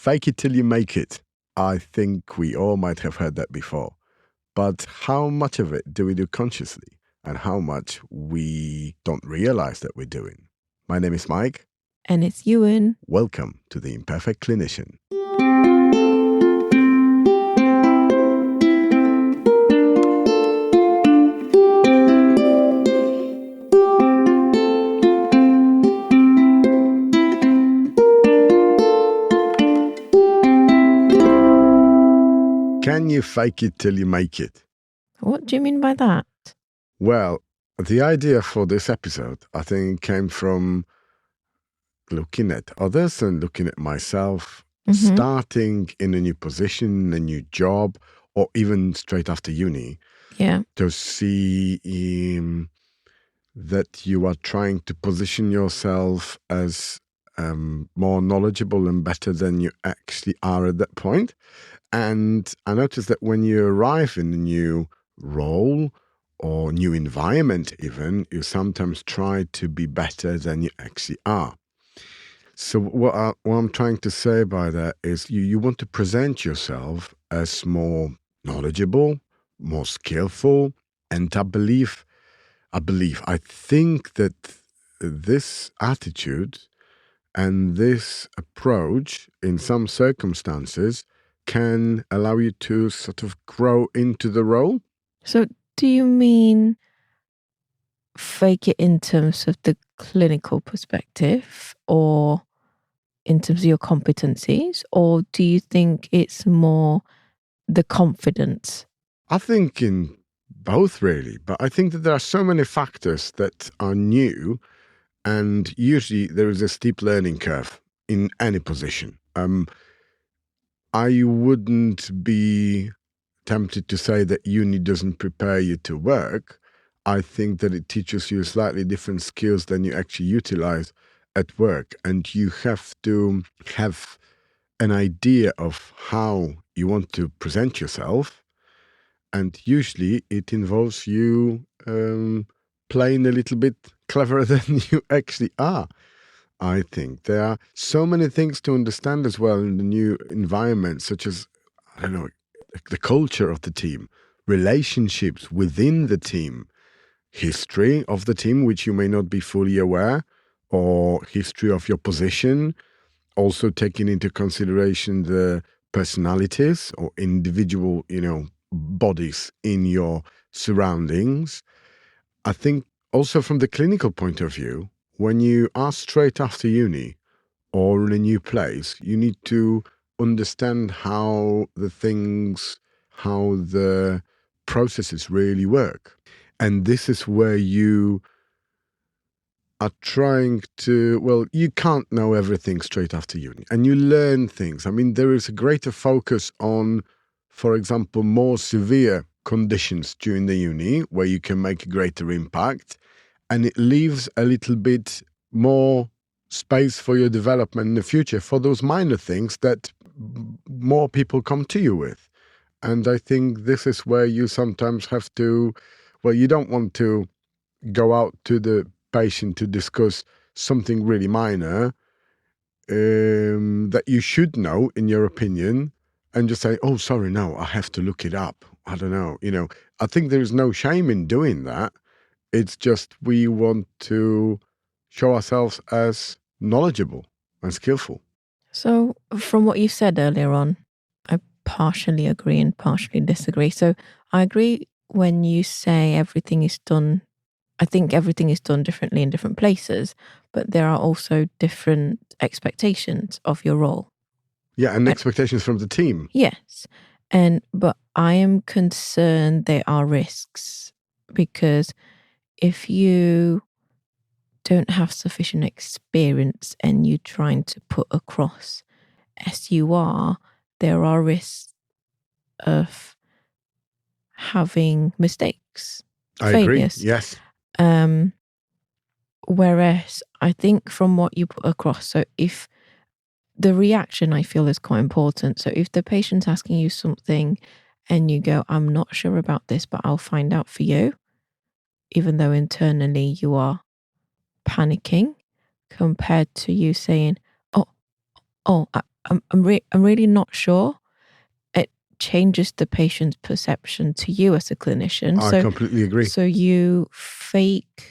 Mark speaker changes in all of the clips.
Speaker 1: Fake it till you make it. I think we all might have heard that before. But how much of it do we do consciously and how much we don't realize that we're doing? My name is Mike.
Speaker 2: And it's Yuen.
Speaker 1: Welcome to the Imperfect Clinician. Can you fake it till you make it?
Speaker 2: What do you mean by that?
Speaker 1: Well, the idea for this episode, I think, came from looking at others and looking at myself, starting in a new position, a new job, or even straight after uni.
Speaker 2: Yeah.
Speaker 1: To see that you are trying to position yourself as more knowledgeable and better than you actually are at that point. And I noticed that when you arrive in a new role or new environment even, you sometimes try to be better than you actually are. So what I'm trying to say by that is you want to present yourself as more knowledgeable, more skillful. And I think that this attitude and this approach in some circumstances can allow you to sort of grow into the role.
Speaker 2: So do you mean fake it in terms of the clinical perspective or in terms of your competencies? Or do you think it's more the confidence?
Speaker 1: I think in both really, but I think that there are so many factors that are new, and usually there is a steep learning curve in any position. I wouldn't be tempted to say that uni doesn't prepare you to work. I think that it teaches you slightly different skills than you actually utilize at work. And you have to have an idea of how you want to present yourself. And usually it involves you playing a little bit cleverer than you actually are. I think there are so many things to understand as well in the new environment, such as, I don't know, the culture of the team, relationships within the team, history of the team, which you may not be fully aware, or history of your position, also taking into consideration the personalities or individual, bodies in your surroundings. I think also from the clinical point of view, when you are straight after uni or in a new place, you need to understand how the processes really work. And this is where you are trying to, you can't know everything straight after uni, and you learn things. I mean, there is a greater focus on, for example, more severe conditions during the uni where you can make a greater impact, and it leaves a little bit more space for your development in the future for those minor things that more people come to you with. And I think this is where you sometimes have to, you don't want to go out to the patient to discuss something really minor that you should know, in your opinion, and just say, oh, sorry, no, I have to look it up. I don't know. I think there is no shame in doing that. It's just we want to show ourselves as knowledgeable and skillful.
Speaker 2: So from what you said earlier on, I partially agree and partially disagree. So I agree when you say everything is done. I think everything is done differently in different places, but there are also different expectations of your role.
Speaker 1: Yeah, and expectations from the team.
Speaker 2: Yes. But I am concerned there are risks, because if you don't have sufficient experience and you're trying to put across as you are, there are risks of having mistakes, failures.
Speaker 1: Agree, yes.
Speaker 2: Whereas I think from what you put across, so if the reaction I feel is quite important. So if the patient's asking you something and you go, I'm not sure about this, but I'll find out for you, even though internally you are panicking, compared to you saying, I'm really not sure. It changes the patient's perception to you as a clinician.
Speaker 1: I completely agree.
Speaker 2: So you fake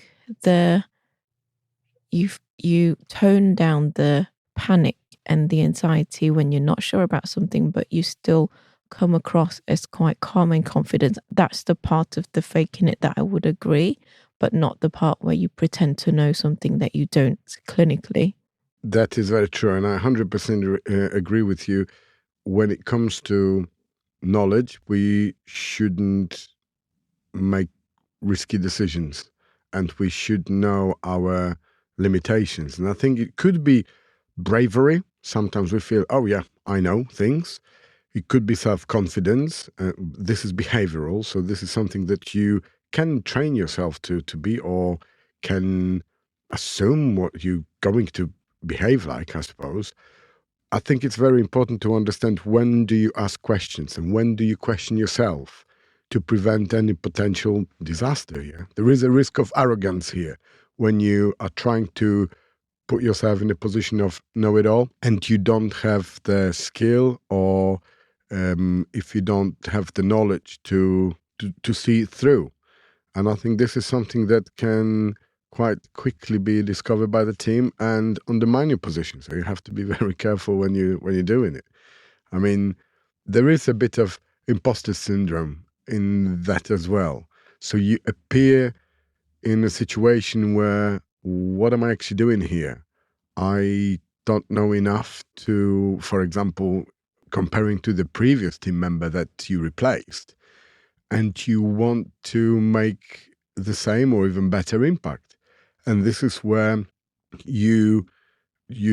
Speaker 2: you tone down the panic and the anxiety when you're not sure about something, but you still come across as quite calm and confident. That's the part of the faking it that I would agree, but not the part where you pretend to know something that you don't clinically.
Speaker 1: That is very true, and I 100% agree with you. When it comes to knowledge, we shouldn't make risky decisions, and we should know our limitations. And I think it could be bravery. Sometimes we feel, oh yeah, I know things. It could be self-confidence. This is behavioral, so this is something that you can train yourself to be, or can assume what you're going to behave like, I suppose. I think it's very important to understand, when do you ask questions and when do you question yourself, to prevent any potential disaster here. There is a risk of arrogance here when you are trying to put yourself in a position of know-it-all and you don't have the skill, or if you don't have the knowledge to see it through. And I think this is something that can quite quickly be discovered by the team and undermine your position. So you have to be very careful when you're doing it. I mean, there is a bit of imposter syndrome in that as well. So you appear in a situation where, what am I actually doing here? I don't know enough to, for example, comparing to the previous team member that you replaced, and you want to make the same or even better impact. And this is where you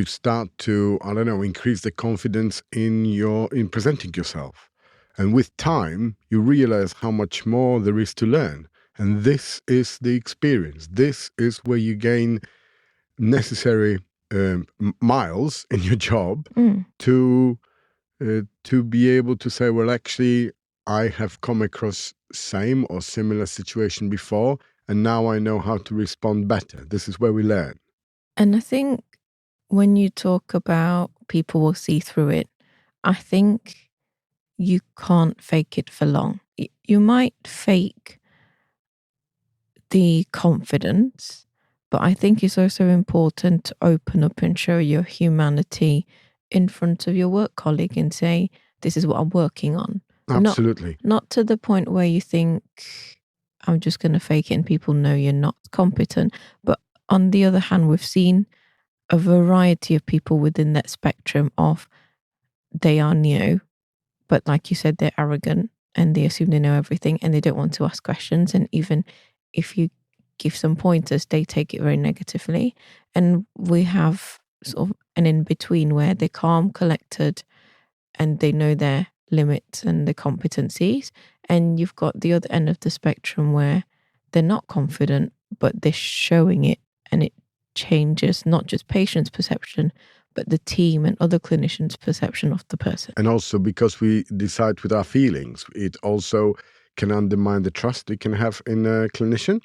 Speaker 1: start to, I don't know, increase the confidence in presenting yourself. And with time, you realize how much more there is to learn. And this is the experience. This is where you gain necessary miles in your job to be able to say, well, actually, I have come across same or similar situation before, and now I know how to respond better. This is where we learn.
Speaker 2: And I think when you talk about people will see through it, I think you can't fake it for long. You might fake the confidence, but I think it's also important to open up and show your humanity in front of your work colleague and say, this is what I'm working on.
Speaker 1: Absolutely.
Speaker 2: Not to the point where you think, I'm just going to fake it and people know you're not competent. But on the other hand, we've seen a variety of people within that spectrum of, they are new, but like you said, they're arrogant and they assume they know everything and they don't want to ask questions. And even if you give some pointers, they take it very negatively. And we have sort of an in-between where they're calm, collected, and they know their limits and their competencies. And you've got the other end of the spectrum where they're not confident, but they're showing it, and it changes not just patients' perception, but the team and other clinicians' perception of the person.
Speaker 1: And also, because we decide with our feelings, it also can undermine the trust we can have in a clinician.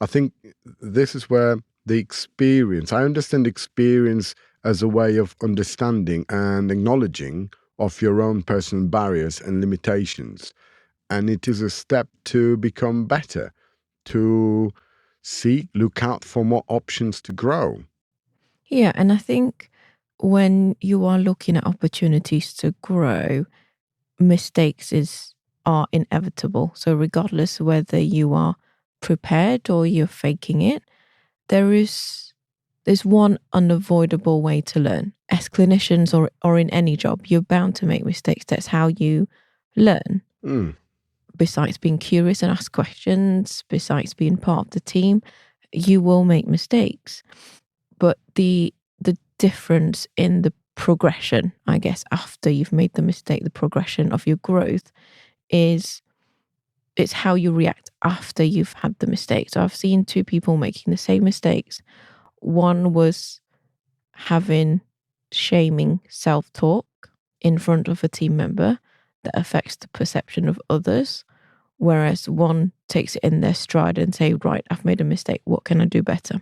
Speaker 1: I think this is where the experience, I understand experience as a way of understanding and acknowledging of your own personal barriers and limitations. And it is a step to become better, to look out for more options to grow.
Speaker 2: Yeah, and I think when you are looking at opportunities to grow, mistakes are inevitable. So regardless whether you are prepared or you're faking it, there's one unavoidable way to learn. As clinicians or in any job, you're bound to make mistakes. That's how you learn. Besides being curious and ask questions, besides being part of the team, you will make mistakes. But the difference in the progression, I guess, after you've made the mistake, the progression of your growth it's how you react after you've had the mistake. So I've seen two people making the same mistakes. One was having shaming self-talk in front of a team member that affects the perception of others, whereas one takes it in their stride and say, right, I've made a mistake, what can I do better?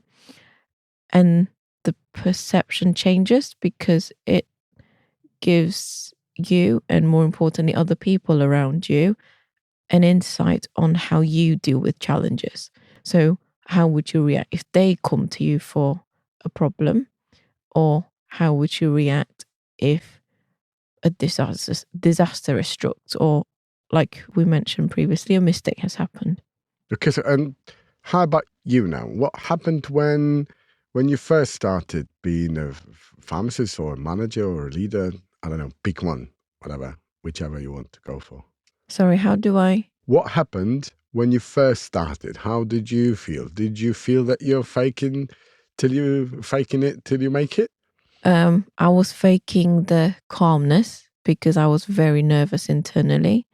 Speaker 2: And the perception changes because gives you, and more importantly, other people around you, an insight on how you deal with challenges. So how would you react if they come to you for a problem? Or how would you react if a disaster is struck, or like we mentioned previously, a mistake has happened?
Speaker 1: Okay, so how about you now? What happened when you first started being a pharmacist or a manager or a leader? I don't know, pick one, whatever, whichever you want to go for.
Speaker 2: Sorry, how do I?
Speaker 1: What happened when you first started? How did you feel? Did you feel that you're faking it till you make it?
Speaker 2: I was faking the calmness because I was very nervous internally,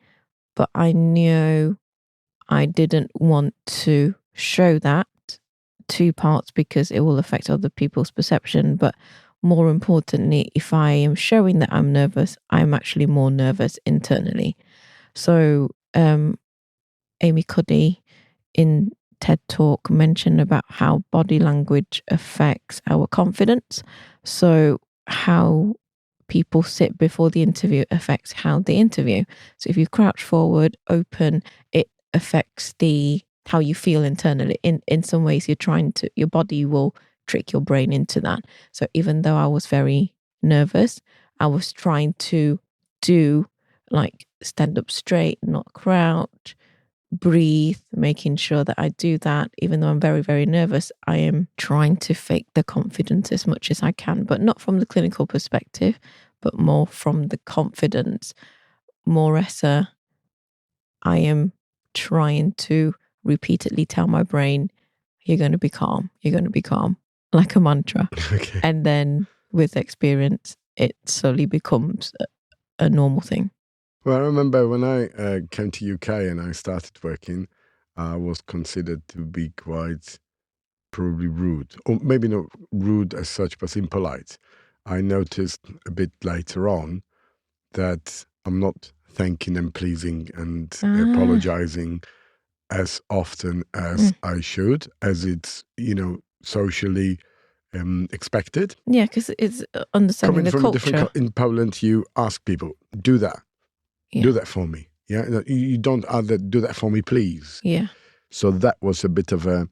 Speaker 2: but I knew I didn't want to show that. Two parts, because it will affect other people's perception, but more importantly, if I am showing that I'm nervous, I'm actually more nervous internally. So Amy Cuddy in TED Talk mentioned about how body language affects our confidence. So how people sit before the interview affects how they interview. So if you crouch forward, open, it affects how you feel internally. In some ways, your body will trick your brain into that. So even though I was very nervous, I was trying to do like stand up straight, not crouch, breathe, making sure that I do that. Even though I'm very, very nervous, I am trying to fake the confidence as much as I can, but not from the clinical perspective, but more from the confidence. More as I am trying to repeatedly tell my brain, you're going to be calm, you're going to be calm, like a mantra.
Speaker 1: Okay.
Speaker 2: And then with experience, it slowly becomes a normal thing.
Speaker 1: Well, I remember when I came to UK and I started working, I was considered to be quite probably rude, or maybe not rude as such, but impolite. I noticed a bit later on that I'm not thanking and pleasing and apologizing as often as I should, as it's, socially expected.
Speaker 2: Yeah, because it's understanding
Speaker 1: Coming
Speaker 2: the
Speaker 1: from
Speaker 2: culture.
Speaker 1: a different in Poland, you ask people, do that.
Speaker 2: Yeah.
Speaker 1: Do that for me. Yeah, you don't do that for me, please.
Speaker 2: Yeah.
Speaker 1: So that was a bit of a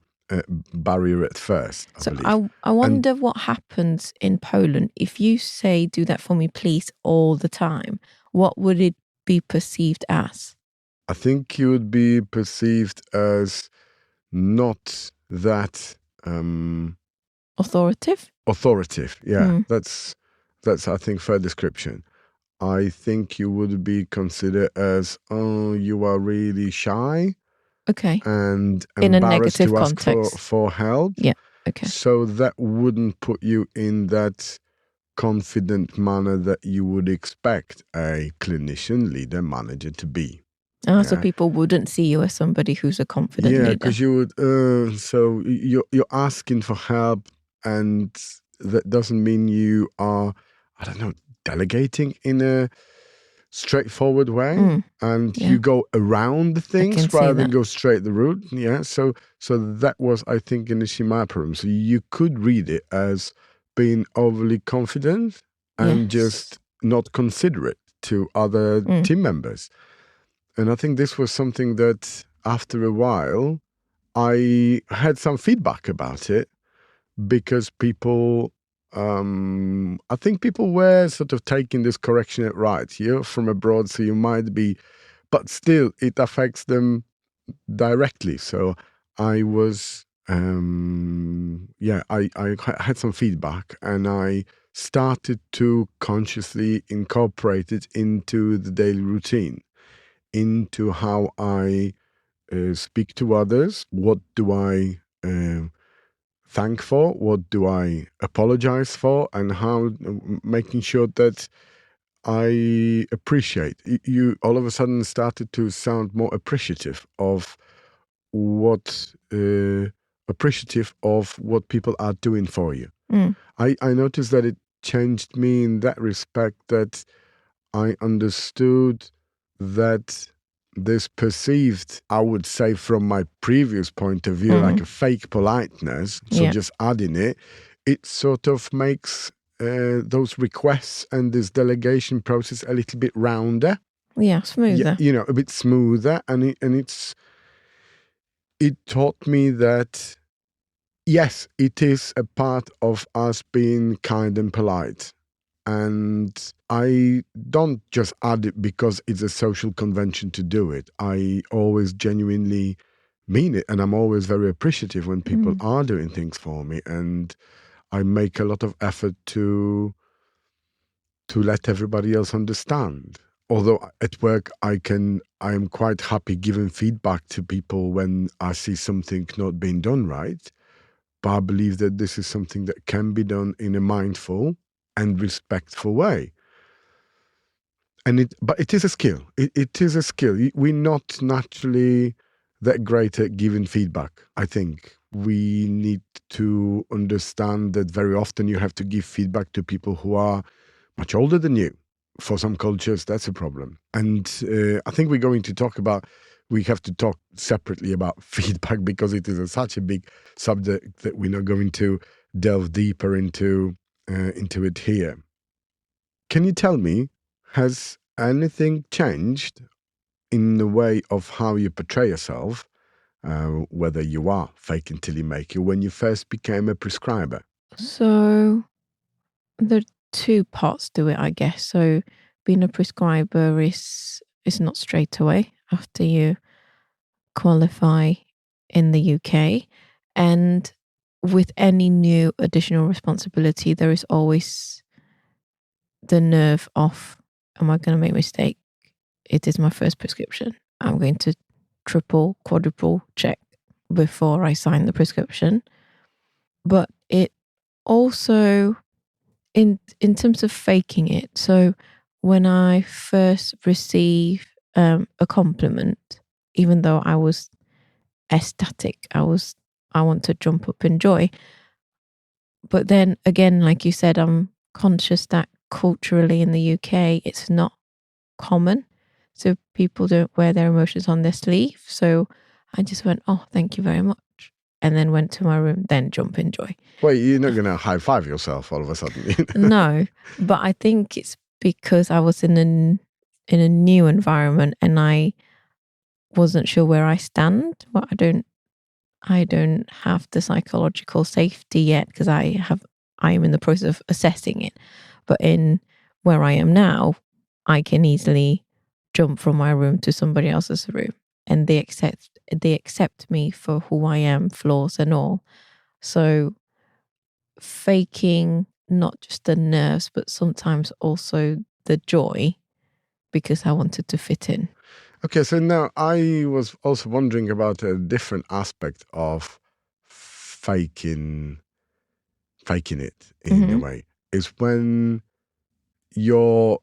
Speaker 1: barrier at first, I believe.
Speaker 2: I wonder what happens in Poland if you say, do that for me, please, all the time. What would it be perceived as?
Speaker 1: I think you would be perceived as not that
Speaker 2: Authoritative?
Speaker 1: authoritative. Yeah, that's I think fair description. I think you would be considered as, oh, you are really shy.
Speaker 2: Okay.
Speaker 1: And
Speaker 2: In a
Speaker 1: embarrassed
Speaker 2: negative
Speaker 1: to ask
Speaker 2: context.
Speaker 1: for help.
Speaker 2: Yeah. Okay.
Speaker 1: So that wouldn't put you in that confident manner that you would expect a clinician, leader, manager to be.
Speaker 2: So people wouldn't see you as somebody who's a confident leader.
Speaker 1: Yeah, because you would. So you're asking for help, and that doesn't mean you are, I don't know, delegating in a straightforward way, and you go around the things rather than go straight the route. Yeah, so that was, I think, initially my problem. So you could read it as being overly confident and just not considerate to other team members. And I think this was something that after a while I had some feedback about it, because people, I think people were sort of taking this correction at right. You're from abroad, so you might be, but still it affects them directly. So I was, I had some feedback, and I started to consciously incorporate it into the daily routine, into how I speak to others. What do I thank for? What do I apologize for? And how making sure that I appreciate. You all of a sudden started to sound more appreciative of what people are doing for you. I noticed that it changed me in that respect, that I understood that this perceived, I would say from my previous point of view, like a fake politeness, so just adding it, it sort of makes those requests and this delegation process a little bit rounder.
Speaker 2: Yeah, smoother.
Speaker 1: A bit smoother, and it taught me that yes, it is a part of us being kind and polite. And I don't just add it because it's a social convention to do it. I always genuinely mean it. And I'm always very appreciative when people are doing things for me. And I make a lot of effort to let everybody else understand. Although at work I am quite happy giving feedback to people when I see something not being done right. But I believe that this is something that can be done in a mindful and respectful way. But it is a skill. It is a skill. We're not naturally that great at giving feedback. I think we need to understand that very often you have to give feedback to people who are much older than you. For some cultures, that's a problem. And I think we have to talk separately about feedback because it is such a big subject that we're not going to delve deeper into it here. Can you tell me, has anything changed in the way of how you portray yourself, whether you are fake until you make it, when you first became a prescriber?
Speaker 2: So there are two parts to it, I guess. So being a prescriber is not straight away after you qualify in the UK. And with any new additional responsibility, there is always the nerve of, am I going to make a mistake? It is my first prescription. I'm going to triple, quadruple check before I sign the prescription. But it also, in terms of faking it, so when I first receive a compliment, even though I was ecstatic, I want to jump up in joy. But then again, like you said, I'm conscious that culturally in the UK, it's not common. So people don't wear their emotions on their sleeve. So I just went, oh, thank you very much. And then went to my room, then jump in joy.
Speaker 1: Well, you're not going to high five yourself all of a sudden.
Speaker 2: No, but I think it's because I was in a new environment and I wasn't sure where I stand. Well, I don't have the psychological safety yet because I am in the process of assessing it. But in where I am now, I can easily jump from my room to somebody else's room, and they accept me for who I am, flaws and all. So faking not just the nerves, but sometimes also the joy, because I wanted to fit in.
Speaker 1: Okay, so now I was also wondering about a different aspect of faking it in a way, is when your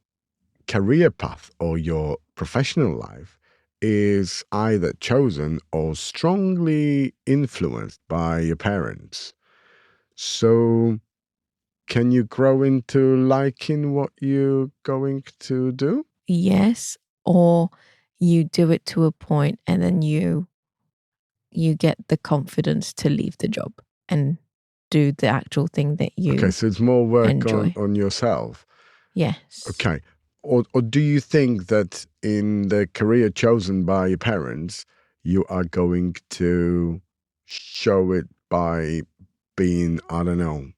Speaker 1: career path or your professional life is either chosen or strongly influenced by your parents. So can you grow into liking what you're going to do?
Speaker 2: Yes, or you do it to a point and then you get the confidence to leave the job and do the actual thing that you
Speaker 1: Okay, so it's more work
Speaker 2: enjoy.
Speaker 1: on yourself.
Speaker 2: Yes.
Speaker 1: Okay. Or do you think that in the career chosen by your parents, you are going to show it by being, I don't know,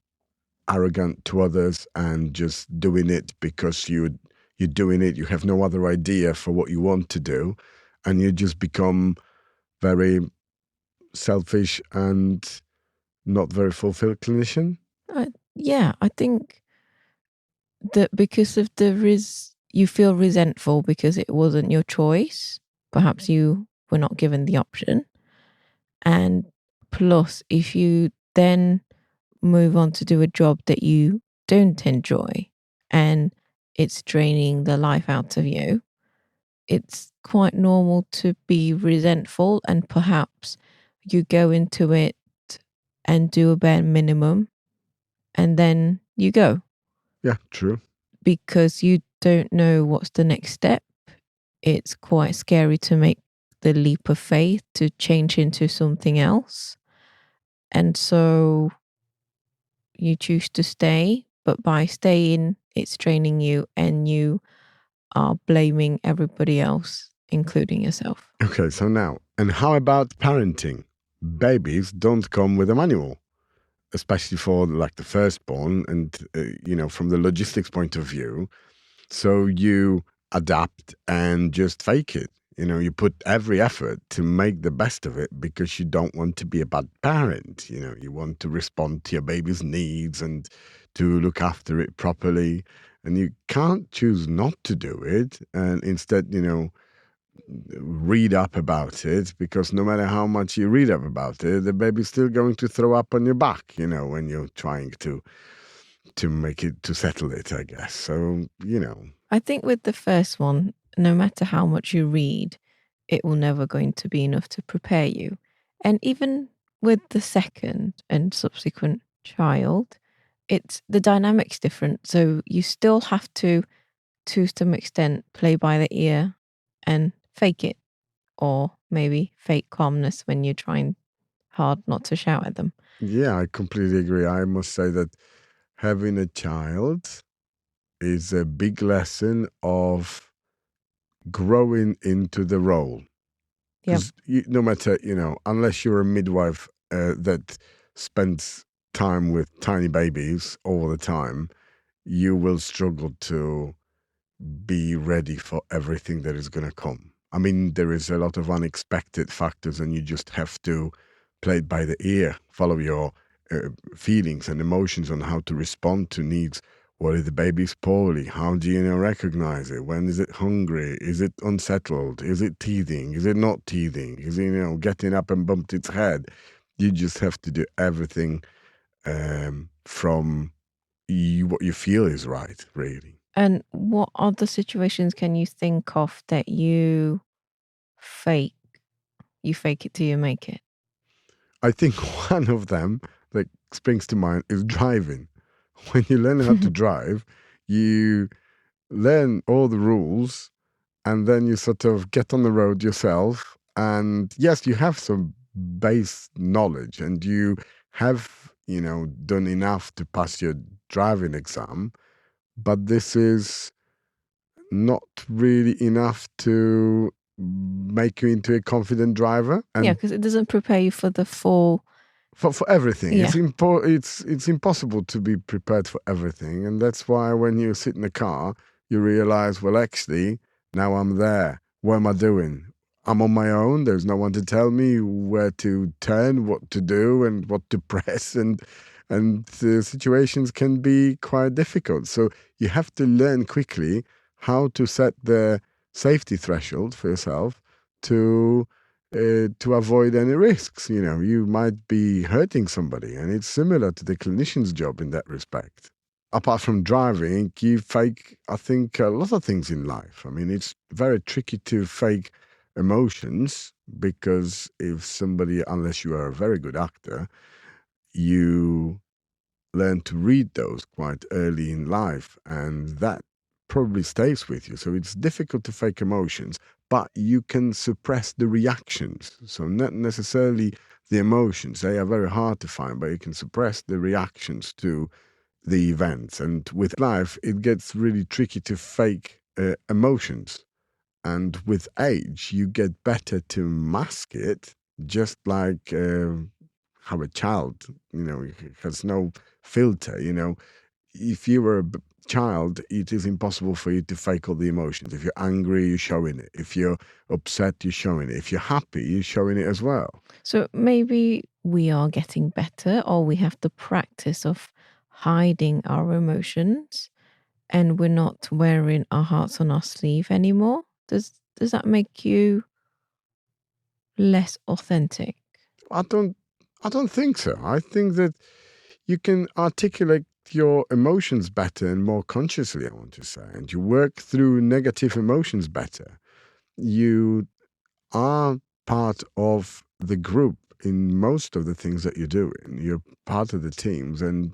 Speaker 1: arrogant to others and just doing it because you're doing it, you have no other idea for what you want to do, and you just become very selfish and not very fulfilled clinician?
Speaker 2: Yeah, I think that because of you feel resentful because it wasn't your choice. Perhaps you were not given the option. And plus, if you then move on to do a job that you don't enjoy and it's draining the life out of you, it's quite normal to be resentful, and perhaps you go into it and do a bare minimum and then you go.
Speaker 1: Yeah, true.
Speaker 2: Because you don't know what's the next step. It's quite scary to make the leap of faith to change into something else. And so you choose to stay, but by staying, it's training you, and you are blaming everybody else, including yourself.
Speaker 1: Okay, so now, and how about parenting? Babies don't come with a manual, especially for like the firstborn, and from the logistics point of view. So you adapt and just fake it. You put every effort to make the best of it because you don't want to be a bad parent. You want to respond to your baby's needs and to look after it properly. And you can't choose not to do it and instead, read up about it, because no matter how much you read up about it, the baby's still going to throw up on your back, when you're trying to make it, to settle it, I guess. So,
Speaker 2: I think with the first one, no matter how much you read, it will never going to be enough to prepare you. And even with the second and subsequent child, it's the dynamics different. So you still have to some extent, play by the ear and fake it, or maybe fake calmness when you're trying hard not to shout at them.
Speaker 1: Yeah, I completely agree. I must say that having a child is a big lesson of growing into the role.
Speaker 2: Yeah.
Speaker 1: Because no matter, unless you're a midwife that spends time with tiny babies all the time, you will struggle to be ready for everything that is going to come. I mean, there is a lot of unexpected factors, and you just have to play it by the ear, follow your feelings and emotions on how to respond to needs. What if the baby's poorly? How do you recognize it? When is it hungry? Is it unsettled? Is it teething? Is it not teething? Is it, getting up and bumped its head? You just have to do everything from what you feel is right, really.
Speaker 2: And what other situations can you think of that you fake? You fake it till you make it.
Speaker 1: I think one of them that springs to mind is driving. When you learn how to drive, you learn all the rules, and then you sort of get on the road yourself. And yes, you have some base knowledge, and you have, done enough to pass your driving exam. But this is not really enough to make you into a confident driver. And
Speaker 2: yeah, because it doesn't prepare you for the full.
Speaker 1: for everything.
Speaker 2: Yeah.
Speaker 1: It's impossible to be prepared for everything, and that's why when you sit in the car, you realize, well, actually, now I'm there. What am I doing? I'm on my own. There's no one to tell me where to turn, what to do, and what to press, and the situations can be quite difficult. So you have to learn quickly how to set the safety threshold for yourself to avoid any risks. You might be hurting somebody, and it's similar to the clinician's job in that respect. Apart from driving, you fake, I think, a lot of things in life. I mean, it's very tricky to fake emotions, because if somebody, unless you are a very good actor, you learn to read those quite early in life, and that probably stays with you. So it's difficult to fake emotions, but you can suppress the reactions. So not necessarily the emotions, they are very hard to find, but you can suppress the reactions to the events. And with life, it gets really tricky to fake emotions. And with age, you get better to mask it, just like how a child, has no filter. If you were a child, it is impossible for you to fake all the emotions. If you're angry, you're showing it. If you're upset, you're showing it. If you're happy, you're showing it as well.
Speaker 2: So maybe we are getting better, or we have the practice of hiding our emotions, and we're not wearing our hearts on our sleeve anymore. Does that make you less authentic?
Speaker 1: I don't think so. I think that you can articulate your emotions better and more consciously, I want to say, and you work through negative emotions better. You are part of the group in most of the things that you're doing. You're part of the teams, and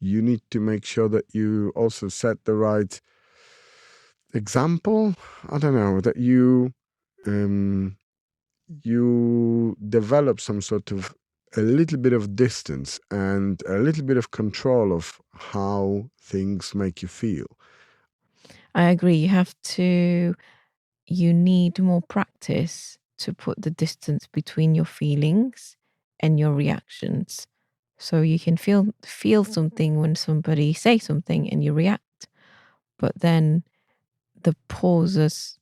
Speaker 1: you need to make sure that you also set the right example. I don't know, that you develop some sort of a little bit of distance and a little bit of control of how things make you feel.
Speaker 2: I agree. You need more practice to put the distance between your feelings and your reactions. So you can feel something when somebody says something and you react, but then the pauses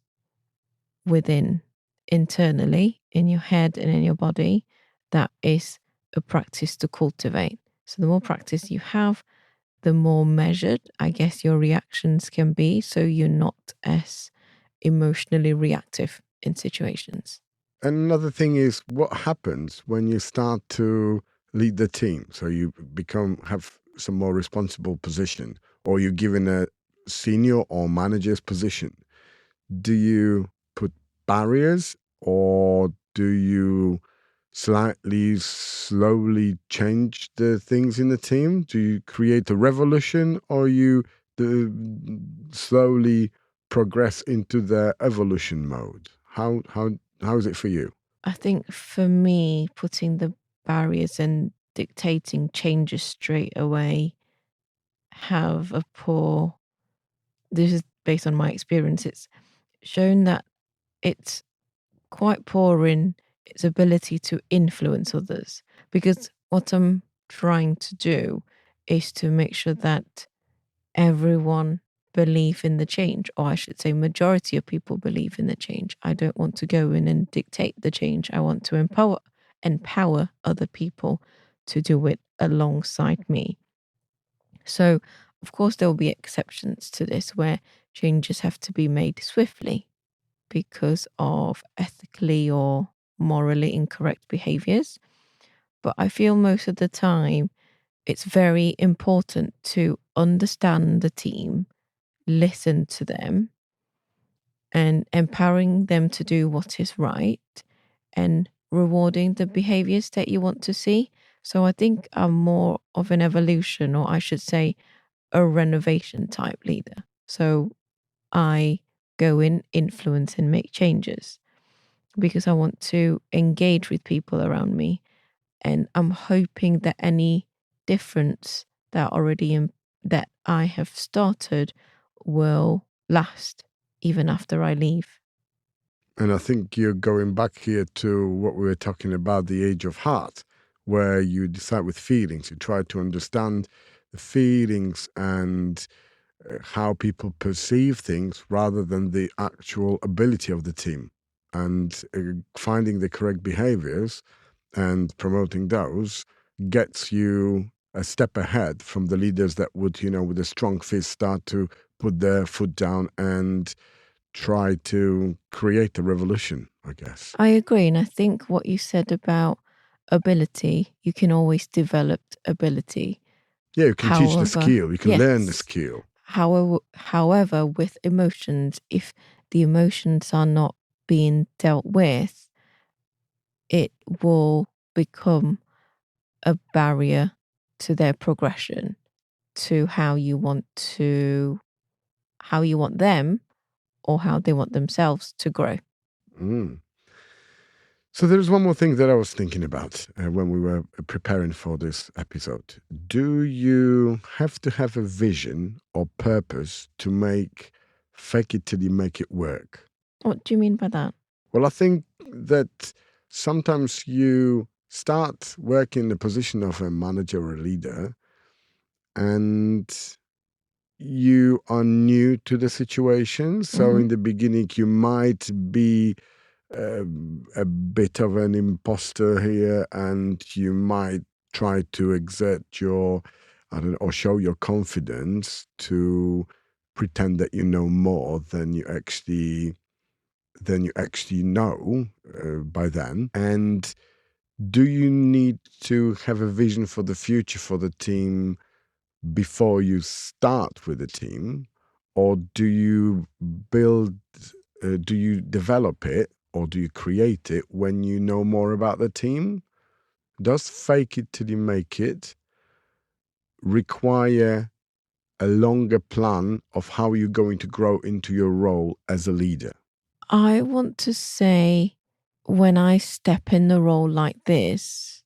Speaker 2: within internally in your head and in your body, that is a practice to cultivate. So the more practice you have, the more measured, I guess, your reactions can be. So you're not as emotionally reactive in situations.
Speaker 1: Another thing is what happens when you start to lead the team. So you have some more responsible position, or you're given a senior or manager's position. Do you put barriers, or do you slowly change the things in the team? Do you create a revolution, or you slowly progress into the evolution mode? How is it for you?
Speaker 2: I think for me, putting the barriers and dictating changes straight away have a poor, this is based on my experience, it's shown that it's quite poor in its ability to influence others. Because what I'm trying to do is to make sure that everyone believe in the change, or I should say majority of people believe in the change. I don't want to go in and dictate the change. I want to empower other people to do it alongside me. So, of course, there will be exceptions to this where changes have to be made swiftly because of ethically or morally incorrect behaviors. But I feel most of the time it's very important to understand the team, listen to them, and empowering them to do what is right and rewarding the behaviors that you want to see. So I think I'm more of an evolution, or I should say, a renovation type leader. So I go in, influence, and make changes because I want to engage with people around me. And I'm hoping that any difference that I have started will last even after I leave.
Speaker 1: And I think you're going back here to what we were talking about, the age of heart, where you decide with feelings. You try to understand the feelings and how people perceive things rather than the actual ability of the team. And finding the correct behaviors and promoting those gets you a step ahead from the leaders that would, with a strong fist start to put their foot down and try to create a revolution, I guess.
Speaker 2: I agree. And I think what you said about ability, you can always develop ability.
Speaker 1: Yeah, you can teach the
Speaker 2: However,
Speaker 1: skill, you can learn the
Speaker 2: yes.
Speaker 1: skill.
Speaker 2: However, with emotions, if the emotions are not being dealt with, it will become a barrier to their progression, to how you want them or how they want themselves to grow.
Speaker 1: Mm. So there's one more thing that I was thinking about when we were preparing for this episode. Do you have to have a vision or purpose to fake it till you make it work?
Speaker 2: What do you mean by that?
Speaker 1: Well, I think that sometimes you start working in the position of a manager or a leader and you are new to the situation. So
Speaker 2: Mm-hmm.
Speaker 1: in the beginning, you might be a bit of an imposter here, and you might try to exert I don't know, or show your confidence to pretend that you know more than you actually know by then. And do you need to have a vision for the future for the team before you start with the team, or do you develop it, or do you create it when you know more about the team? Does fake it till you make it require a longer plan of how you're going to grow into your role as a leader?
Speaker 2: I want to say when I step in the role like this,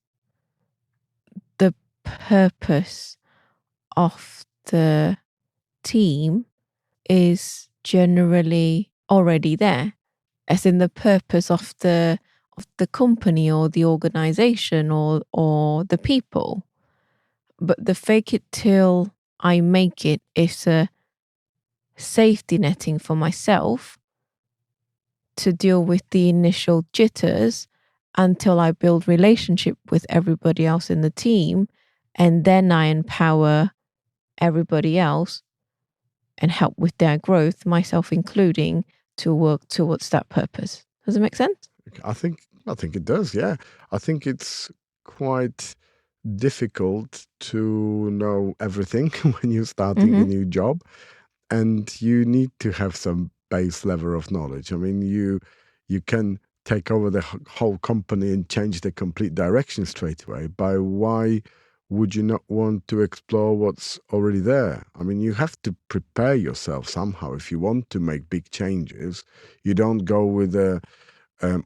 Speaker 2: purpose of the team is generally already there, as in the purpose of the company or the organization or the people. But the fake it till I make it is a safety netting for myself to deal with the initial jitters until I build relationship with everybody else in the team, and then I empower everybody else and help with their growth, myself including, to work towards that purpose. Does it make sense?
Speaker 1: I think it does, yeah. I think it's quite difficult to know everything when you're starting a new job, and you need to have some base level of knowledge. I mean, you can take over the whole company and change the complete direction straight away. By why would you not want to explore what's already there? I mean, you have to prepare yourself somehow. If you want to make big changes, you don't go with the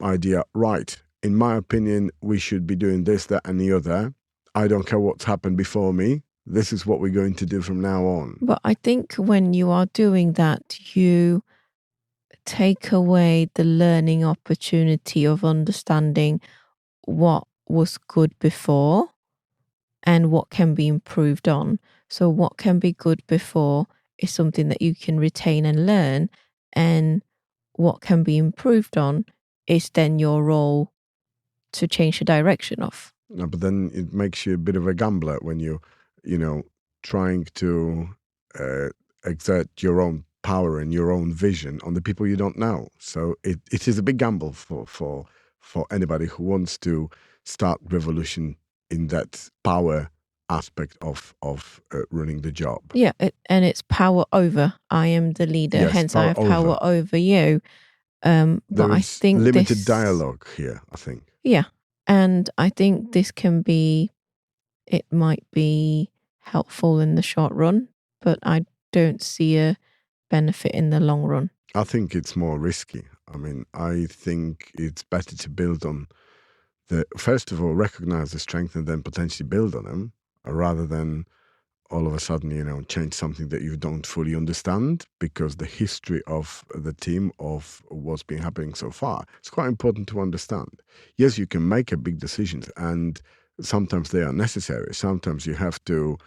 Speaker 1: idea, right, in my opinion, we should be doing this, that, and the other. I don't care what's happened before me. This is what we're going to do from now on.
Speaker 2: But I think when you are doing that, you take away the learning opportunity of understanding what was good before and what can be improved on. So what can be good before is something that you can retain and learn, and what can be improved on is then your role to change the direction of.
Speaker 1: No, but then it makes you a bit of a gambler when you trying to exert your own power and your own vision on the people you don't know. So it is a big gamble for anybody who wants to start revolution in that power aspect of running the job.
Speaker 2: Yeah, and it's power over. I am the leader,
Speaker 1: Yes,
Speaker 2: hence I have power over you. But I think
Speaker 1: limited dialogue here, I think.
Speaker 2: Yeah, and I think this it might be helpful in the short run, but I don't see a benefit in the long run.
Speaker 1: I think it's more risky. I mean, I think it's better to build on first of all, recognize the strength and then potentially build on them, rather than all of a sudden, change something that you don't fully understand, because the history of the team, of what's been happening so far, it's quite important to understand. Yes, you can make a big decisions, and sometimes they are necessary. Sometimes you have to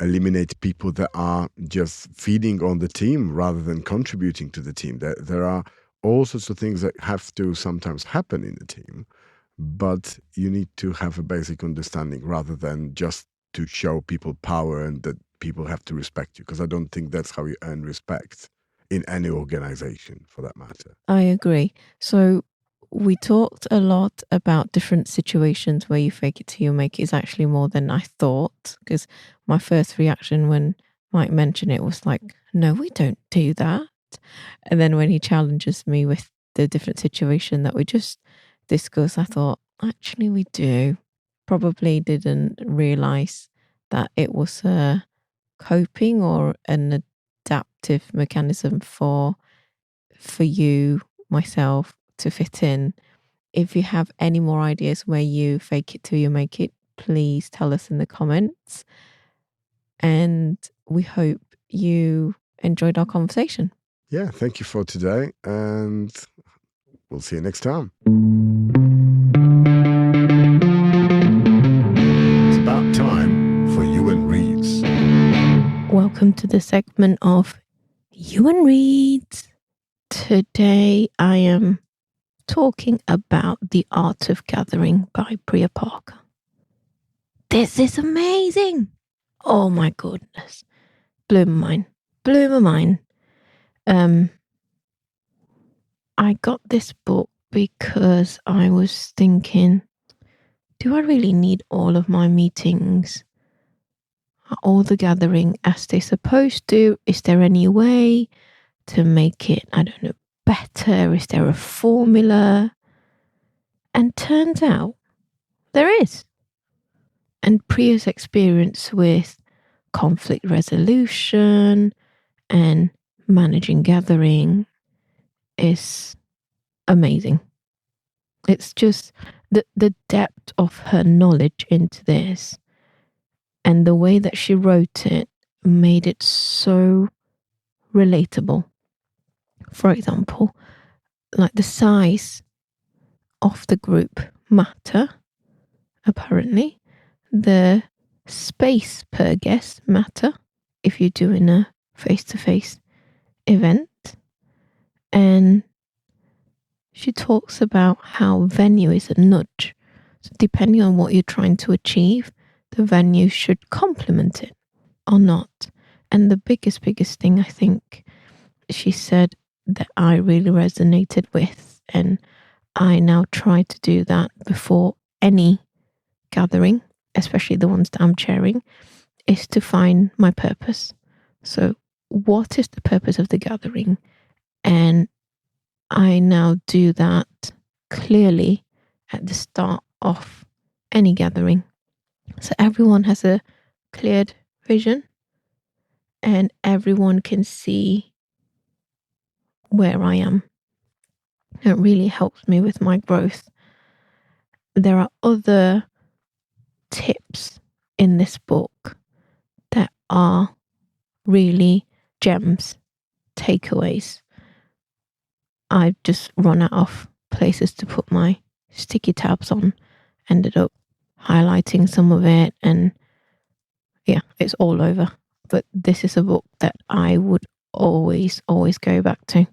Speaker 1: eliminate people that are just feeding on the team rather than contributing to the team. There are all sorts of things that have to sometimes happen in the team, but you need to have a basic understanding rather than just to show people power and that people have to respect you, because I don't think that's how you earn respect in any organization, for that matter.
Speaker 2: I agree. So we talked a lot about different situations where you fake it till you make it is actually more than I thought, because my first reaction when Mike mentioned it was like, no, we don't do that. And then when he challenges me with the different situation that we just discussed, I thought, actually we do. Probably didn't realize that it was a coping or an adaptive mechanism for you, myself, to fit in. If you have any more ideas where you fake it till you make it, please tell us in the comments. And we hope you enjoyed our conversation.
Speaker 1: Yeah, thank you for today, and we'll see you next time. It's about time for Yuen Reads.
Speaker 2: Welcome to the segment of Yuen Reads. Today I am talking about The Art of Gathering by Priya Parker. This is amazing. Oh my goodness. Blew my mind. I got this book because I was thinking, do I really need all of my meetings, all the gathering as they're supposed to? Is there any way to make it, I don't know, better? Is there a formula? And turns out there is. And Priya's experience with conflict resolution and managing gathering is amazing. It's just the depth of her knowledge into this And the way that she wrote it made it so relatable. For example, like the size of the group matter, apparently. The space per guest matter if you're doing a face-to-face event. And she talks about how venue is a nudge. So depending on what you're trying to achieve, the venue should complement it or not. And the biggest thing I think she said that I really resonated with, and I now try to do that before any gathering, especially the ones that I'm chairing, is to find my purpose. So what is the purpose of the gathering? And I now do that clearly at the start of any gathering. So everyone has a cleared vision and everyone can see where I am. It really helps me with my growth. There are other tips in this book that are really gems, takeaways. I've just run out of places to put my sticky tabs on, ended up highlighting some of it, and yeah, it's all over. But this is a book that I would always go back to.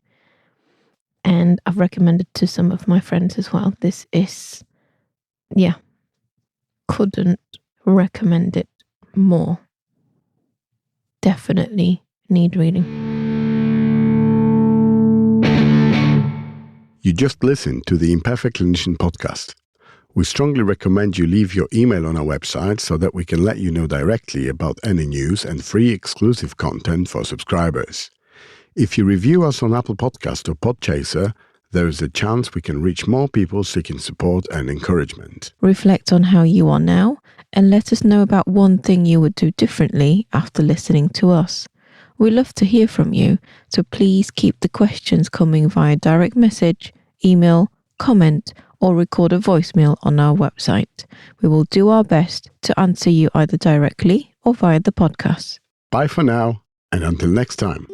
Speaker 2: And I've recommended to some of my friends as well. This is, couldn't recommend it more. Definitely need reading.
Speaker 1: You just listened to the Imperfect Clinician podcast. We strongly recommend you leave your email on our website so that we can let you know directly about any news and free exclusive content for subscribers. If you review us on Apple Podcast or Podchaser, there is a chance we can reach more people seeking support and encouragement.
Speaker 2: Reflect on how you are now and let us know about one thing you would do differently after listening to us. We love to hear from you, so please keep the questions coming via direct message, email, comment, or record a voicemail on our website. We will do our best to answer you either directly or via the podcast.
Speaker 1: Bye for now, and until next time.